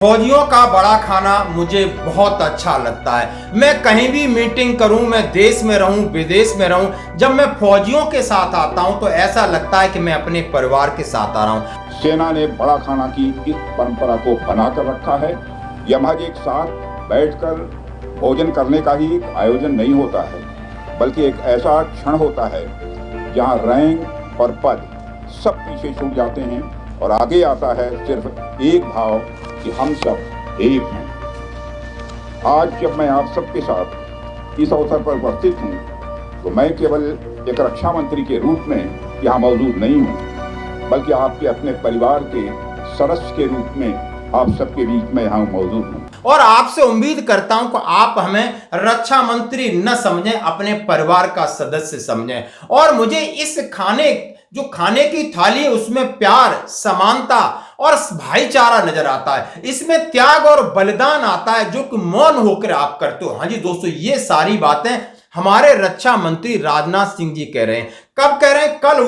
फौजियों का बड़ा खाना मुझे बहुत अच्छा लगता है। मैं कहीं भी मीटिंग करूं, मैं देश में रहूं विदेश में रहूं, जब मैं फौजियों के साथ आता हूं तो ऐसा लगता है कि मैं अपने परिवार के साथ आ रहा हूं। सेना ने बड़ा खाना की इस परंपरा को बनाकर रखा है। यह महज एक साथ बैठकर भोजन करने का ही एक आयोजन नहीं होता है, बल्कि एक ऐसा क्षण होता है जहां रैंक और पद सब पीछे छूट जाते हैं और आगे आता है सिर्फ एक भाव कि हम सब एक हैं। आज जब मैं आप सबके साथ इस अवसर पर उपस्थित हूँ तो मैं केवल एक रक्षा मंत्री के रूप में यहाँ मौजूद नहीं हूँ, बल्कि आपके अपने परिवार के सदस्य के रूप में आप सबके बीच में यहाँ मौजूद हूँ। और आपसे उम्मीद करता हूं कि आप हमें रक्षा मंत्री न समझें, अपने परिवार का सदस्य समझें। और मुझे इस खाने की थाली है उसमें प्यार, समानता और भाईचारा नजर आता है। इसमें त्याग और बलिदान आता है जो कि मौन होकर आप करते हो। हाँ जी दोस्तों, ये सारी बातें हमारे रक्षा मंत्री राजनाथ सिंह जी कह रहे हैं। कब कह रहे हैं? कल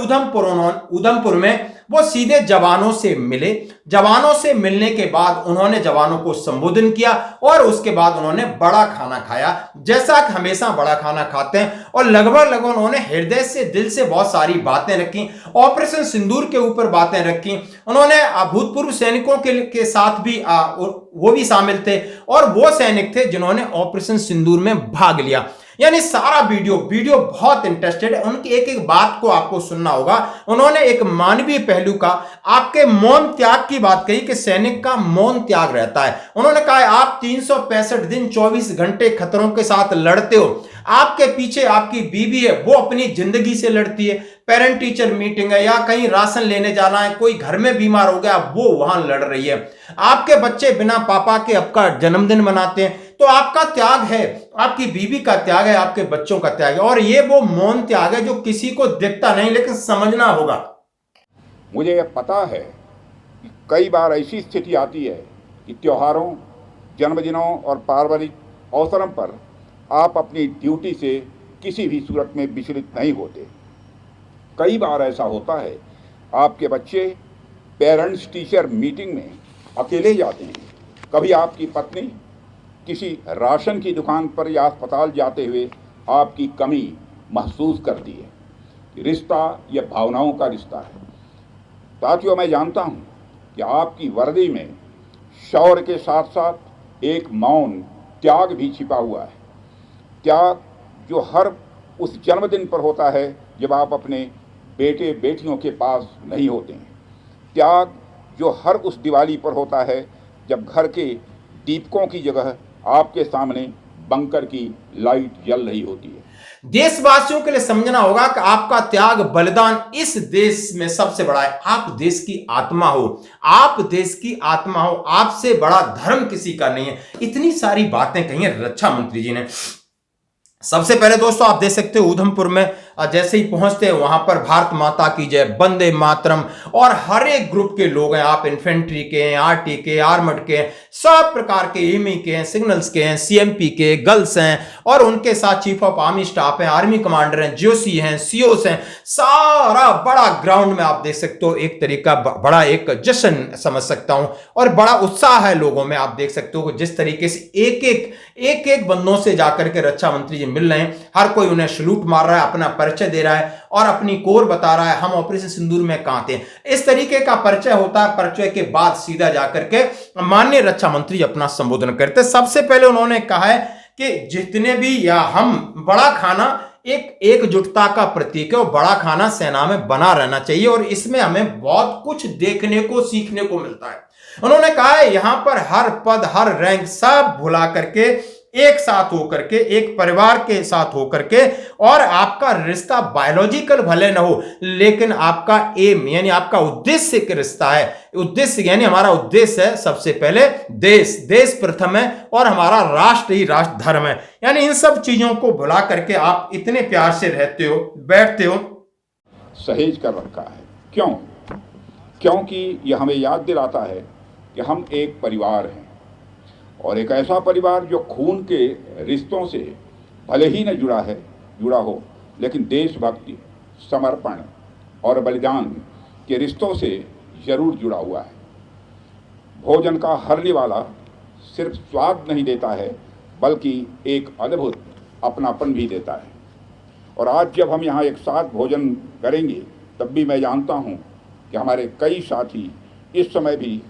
उधमपुर में वो सीधे जवानों से मिले। जवानों से मिलने के बाद उन्होंने जवानों को संबोधन किया और उसके बाद उन्होंने बड़ा खाना खाया, जैसा कि हमेशा बड़ा खाना खाते हैं। और लगभग उन्होंने हृदय से, दिल से बहुत सारी बातें रखी। ऑपरेशन सिंदूर के ऊपर बातें रखी। उन्होंने भूतपूर्व सैनिकों के साथ भी वो भी शामिल थे और वो सैनिक थे जिन्होंने ऑपरेशन सिंदूर में भाग लिया। यानी सारा वीडियो बहुत इंटरेस्टेड है। उनकी एक एक बात को आपको सुनना होगा। उन्होंने एक मानवीय पहलू का, आपके मौन त्याग की बात कही कि सैनिक का मौन त्याग रहता है। उन्होंने कहा आप 365 दिन 24 घंटे खतरों के साथ लड़ते हो। आपके पीछे आपकी बीवी है, वो अपनी जिंदगी से लड़ती है। पेरेंट टीचर मीटिंग है या कहीं राशन लेने जाना है, कोई घर में बीमार हो गया, वो वहां लड़ रही है। आपके बच्चे बिना पापा के आपका जन्मदिन मनाते हैं, तो आपका त्याग है, आपकी बीवी का त्याग है, आपके बच्चों का त्याग है। और ये वो मौन त्याग है जो किसी को दिखता नहीं, लेकिन समझना होगा। मुझे यह पता है कि कई बार ऐसी स्थिति आती है कि त्योहारों, जन्मदिनों और पारिवारिक अवसरों पर आप अपनी ड्यूटी से किसी भी सूरत में विचलित नहीं होते। कई बार ऐसा होता है आपके बच्चे पेरेंट्स टीचर मीटिंग में अकेले जाते हैं। कभी आपकी पत्नी किसी राशन की दुकान पर या अस्पताल जाते हुए आपकी कमी महसूस करती है। रिश्ता यह भावनाओं का रिश्ता है। साथियों, मैं जानता हूं कि आपकी वर्दी में शौर्य के साथ साथ एक मौन त्याग भी छिपा हुआ है। त्याग जो हर उस जन्मदिन पर होता है जब आप अपने बेटे बेटियों के पास नहीं होते हैं। त्याग जो हर उस दिवाली पर होता है जब घर के दीपकों की जगह आपके सामने बंकर की लाइट जल रही होती है। देशवासियों के लिए समझना होगा कि आपका त्याग, बलिदान इस देश में सबसे बड़ा है। आप देश की आत्मा हो, आप देश की आत्मा हो, आपसे बड़ा धर्म किसी का नहीं है। इतनी सारी बातें कही हैं रक्षा मंत्री जी ने। सबसे पहले दोस्तों आप देख सकते हो उधमपुर में जैसे ही पहुंचते हैं वहां पर भारत माता की जय, वंदे मातरम, और हर एक ग्रुप के लोग हैं। आप इन्फेंट्री के हैं, आरटी के, आर्मड के, सब प्रकार के, एमी के हैं, सिग्नल्स के हैं, सीएमपी के, गर्ल्स हैं, और उनके साथ चीफ ऑफ आर्मी स्टाफ हैं, आर्मी कमांडर हैं, जोशी हैं, सीओस हैं। सारा बड़ा ग्राउंड में आप देख सकते हो एक तरीका बड़ा एक जश्न समझ सकता हूं, और बड़ा उत्साह है लोगों में। आप देख सकते हो जिस तरीके से एक एक बंदों से जाकर के रक्षा मंत्री जी मिल रहे हैं। हर कोई उन्हें सलूट मार रहा है, अपना परिचय दे रहा है और अपनी कोर बता रहा है हम ऑपरेशन सिंदूर में कहां थे। इस तरीके का परिचय होता है। परिचय के बाद सीधा जाकर के माननीय रक्षा मंत्री अपना संबोधन करते। सबसे पहले उन्होंने कहा है कि जितने भी या हम बड़ा खाना एक एकजुटता का प्रतीक है और बड़ा खाना सेना में बना रहना चाहिए और इसमें हमें बहुत कुछ देखने को, सीखने को मिलता है। उन्होंने कहा है यहां पर हर पद, हर रैंक सब भुला करके एक साथ होकर के, एक परिवार के साथ होकर के, और आपका रिश्ता बायोलॉजिकल भले न हो लेकिन आपका एम यानी आपका उद्देश्य का रिश्ता है। उद्देश्य यानी हमारा उद्देश्य है सबसे पहले देश प्रथम है और हमारा राष्ट्र ही राष्ट्र धर्म है। यानी इन सब चीजों को भुला करके आप इतने प्यार से रहते हो, बैठते हो। सहेज कर रखा है। क्यों? क्योंकि यह हमें याद दिलाता है कि हम एक परिवार हैं, और एक ऐसा परिवार जो खून के रिश्तों से भले ही न जुड़ा हो, लेकिन देशभक्ति, समर्पण और बलिदान के रिश्तों से जरूर जुड़ा हुआ है। भोजन का हरने वाला सिर्फ स्वाद नहीं देता है बल्कि एक अद्भुत अपनापन भी देता है। और आज जब हम यहाँ एक साथ भोजन करेंगे तब भी मैं जानता हूँ कि हमारे कई साथी इस समय भी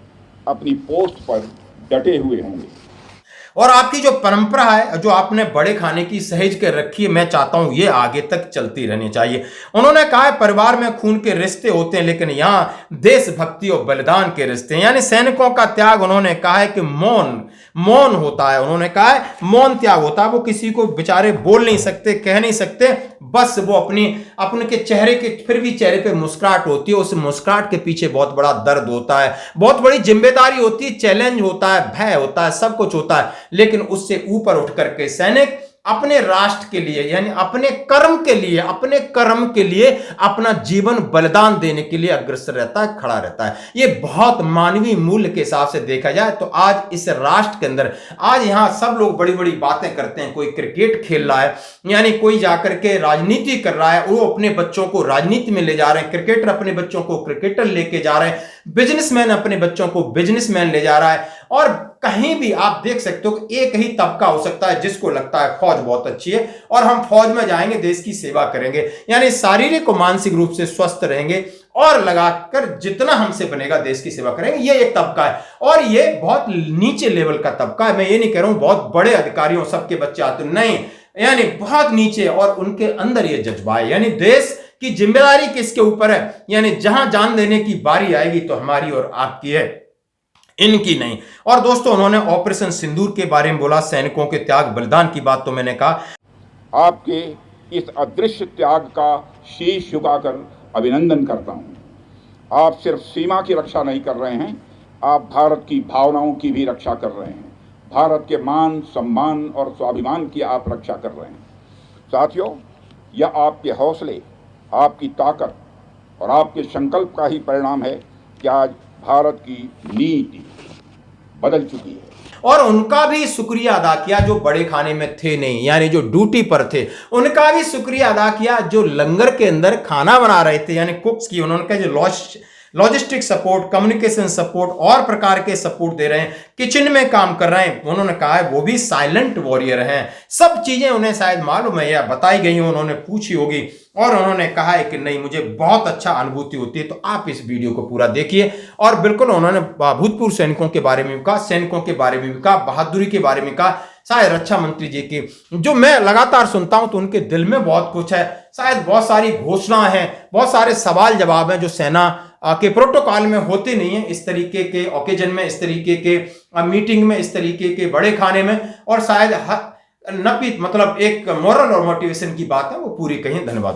अपनी पोस्ट पर डटे हुए होंगे। और आपकी जो परंपरा है, जो आपने बड़े खाने की सहेज के रखी है, मैं चाहता हूं ये आगे तक चलती रहनी चाहिए। उन्होंने कहा है परिवार में खून के रिश्ते होते हैं लेकिन यहां देशभक्ति और बलिदान के रिश्ते हैं। यानी सैनिकों का त्याग उन्होंने कहा है कि मौन होता है। उन्होंने कहा है मौन त्याग होता है। वो किसी को बेचारे बोल नहीं सकते, कह नहीं सकते, बस वो अपने के चेहरे के फिर भी चेहरे पे मुस्कुराहट होती है। उस मुस्कुराहट के पीछे बहुत बड़ा दर्द होता है, बहुत बड़ी जिम्मेदारी होती है, चैलेंज होता है, भय होता है, सब कुछ होता है। लेकिन उससे ऊपर उठ करके सैनिक अपने राष्ट्र के लिए, यानी अपने कर्म के लिए अपना जीवन बलिदान देने के लिए अग्रसर रहता है, खड़ा रहता है। यह बहुत मानवीय मूल्य के हिसाब से देखा जाए तो आज इस राष्ट्र के अंदर, आज यहां सब लोग बड़ी बड़ी बातें करते हैं। कोई क्रिकेट खेल रहा है, यानी कोई जाकर के राजनीति कर रहा है, वो अपने बच्चों को राजनीति में ले जा रहे हैं, क्रिकेटर अपने बच्चों को क्रिकेटर लेके जा रहे हैं, बिजनेसमैन अपने बच्चों को बिजनेसमैन ले जा रहा है। और कहीं भी आप देख सकते हो कि एक ही तबका हो सकता है जिसको लगता है फौज बहुत अच्छी है और हम फौज में जाएंगे, देश की सेवा करेंगे, यानी शारीरिक और मानसिक रूप से स्वस्थ रहेंगे और लगाकर जितना हमसे बनेगा देश की सेवा करेंगे। ये एक तबका है और ये बहुत नीचे लेवल का तबका है। मैं ये नहीं कह रहा हूं बहुत बड़े अधिकारियों सबके बच्चे आते, नहीं, यानी बहुत नीचे, और उनके अंदर ये जज्बा है। यानी देश की जिम्मेदारी किसके ऊपर है, यानी जहां जान देने की बारी आएगी तो हमारी और आपकी है, इनकी नहीं। और दोस्तों उन्होंने ऑपरेशन सिंदूर के बारे में बोला, सैनिकों के त्याग बलिदान की बात तो मैंने कहा। आपके इस अदृश्य त्याग का शीश झुकाकर अभिनंदन करता हूं। आप सिर्फ सीमा की रक्षा नहीं कर रहे हैं, आप भारत की भावनाओं की भी रक्षा कर रहे हैं। भारत के मान, सम्मान और स्वाभिमान की आप रक्षा कर रहे हैं। साथियों, यह आपके हौसले, आपकी ताकत और आपके संकल्प का ही परिणाम है कि आज भारत की नीति बदल चुकी है। और उनका भी शुक्रिया अदा किया जो बड़े खाने में थे नहीं, यानी जो ड्यूटी पर थे, उनका भी शुक्रिया अदा किया जो लंगर के अंदर खाना बना रहे थे, यानी कुक्स की। उन्होंने कहा जो लॉजिस्टिक सपोर्ट, कम्युनिकेशन सपोर्ट और प्रकार के सपोर्ट दे रहे हैं, किचन में काम कर रहे हैं, उन्होंने कहा है वो भी साइलेंट वॉरियर हैं। सब चीजें उन्हें शायद मालूम है या बताई गई हो, उन्होंने पूछी होगी और उन्होंने कहा है कि नहीं, मुझे बहुत अच्छा अनुभूति होती है। तो आप इस वीडियो को पूरा देखिए। और बिल्कुल उन्होंने भूतपूर्व सैनिकों के बारे में भी कहा, सैनिकों के बारे में भी कहा, बहादुरी के बारे में कहा, शायद रक्षा मंत्री जी की, जो मैं लगातार सुनता हूं तो उनके दिल में बहुत कुछ है, शायद बहुत सारी घोषणा है, बहुत सारे सवाल जवाब हैं जो सेना के प्रोटोकॉल में होते नहीं है, इस तरीके के ओकेजन में, इस तरीके के मीटिंग में, इस तरीके के बड़े खाने में। और शायद मतलब एक मोरल और मोटिवेशन की बात है, वो पूरी कहीं। धन्यवाद।